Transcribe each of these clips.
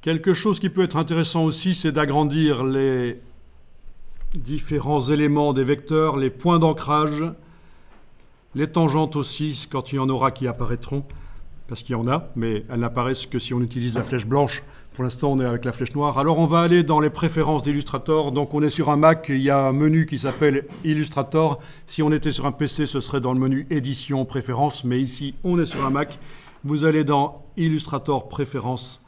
Quelque chose qui peut être intéressant aussi, c'est d'agrandir les différents éléments des vecteurs, les points d'ancrage, les tangentes aussi, quand il y en aura qui apparaîtront, parce qu'il y en a, mais elles n'apparaissent que si on utilise la flèche blanche. Pour l'instant, on est avec la flèche noire. Alors, on va aller dans les préférences d'Illustrator. Donc, on est sur un Mac, il y a un menu qui s'appelle Illustrator. Si on était sur un PC, ce serait dans le menu Édition, Préférences. Mais ici, on est sur un Mac. Vous allez dans Illustrator, Préférences,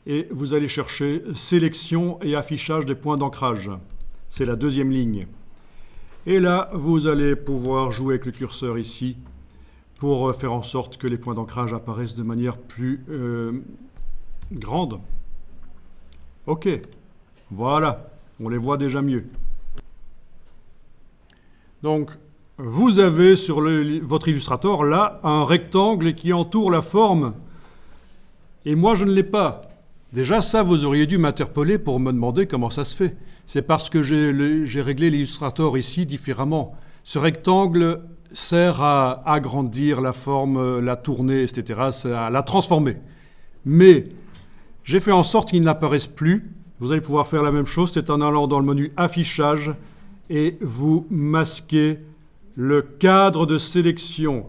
et vous allez chercher Sélection et affichage des points d'ancrage. C'est la deuxième ligne. Et là, vous allez pouvoir jouer avec le curseur ici pour faire en sorte que les points d'ancrage apparaissent de manière plus grande. OK, voilà, on les voit déjà mieux. Donc, vous avez sur votre Illustrator, là, un rectangle qui entoure la forme. Et moi, je ne l'ai pas. Déjà, ça, vous auriez dû m'interpeller pour me demander comment ça se fait. C'est parce que j'ai réglé l'Illustrator ici différemment. Ce rectangle sert à agrandir la forme, la tourner, etc., à la transformer. Mais j'ai fait en sorte qu'il n'apparaisse plus. Vous allez pouvoir faire la même chose, c'est en allant dans le menu Affichage et vous masquez le cadre de sélection.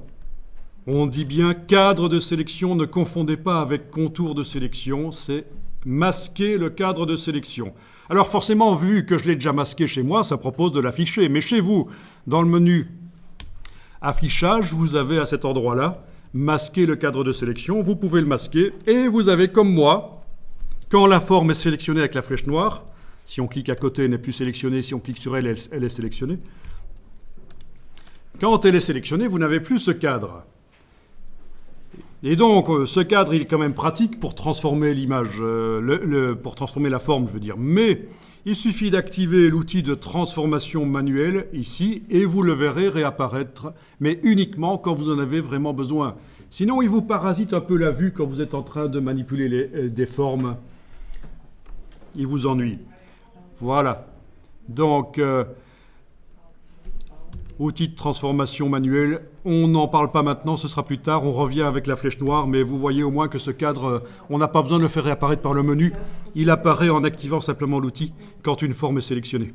On dit bien cadre de sélection, ne confondez pas avec contour de sélection, c'est masquer le cadre de sélection. Alors forcément, vu que je l'ai déjà masqué chez moi, ça propose de l'afficher. Mais chez vous, dans le menu Affichage, vous avez à cet endroit-là masquer le cadre de sélection. Vous pouvez le masquer et vous avez comme moi, quand la forme est sélectionnée avec la flèche noire, si on clique à côté, elle n'est plus sélectionnée. Si on clique sur elle, elle est sélectionnée. Quand elle est sélectionnée, vous n'avez plus ce cadre. Et donc, ce cadre, il est quand même pratique pour transformer l'image, pour transformer la forme, je veux dire. Mais il suffit d'activer l'outil de transformation manuelle ici et vous le verrez réapparaître, mais uniquement quand vous en avez vraiment besoin. Sinon, il vous parasite un peu la vue quand vous êtes en train de manipuler des formes. Il vous ennuie. Voilà. Donc, outil de transformation manuelle, on n'en parle pas maintenant, ce sera plus tard, on revient avec la flèche noire, mais vous voyez au moins que ce cadre, on n'a pas besoin de le faire réapparaître par le menu, il apparaît en activant simplement l'outil quand une forme est sélectionnée.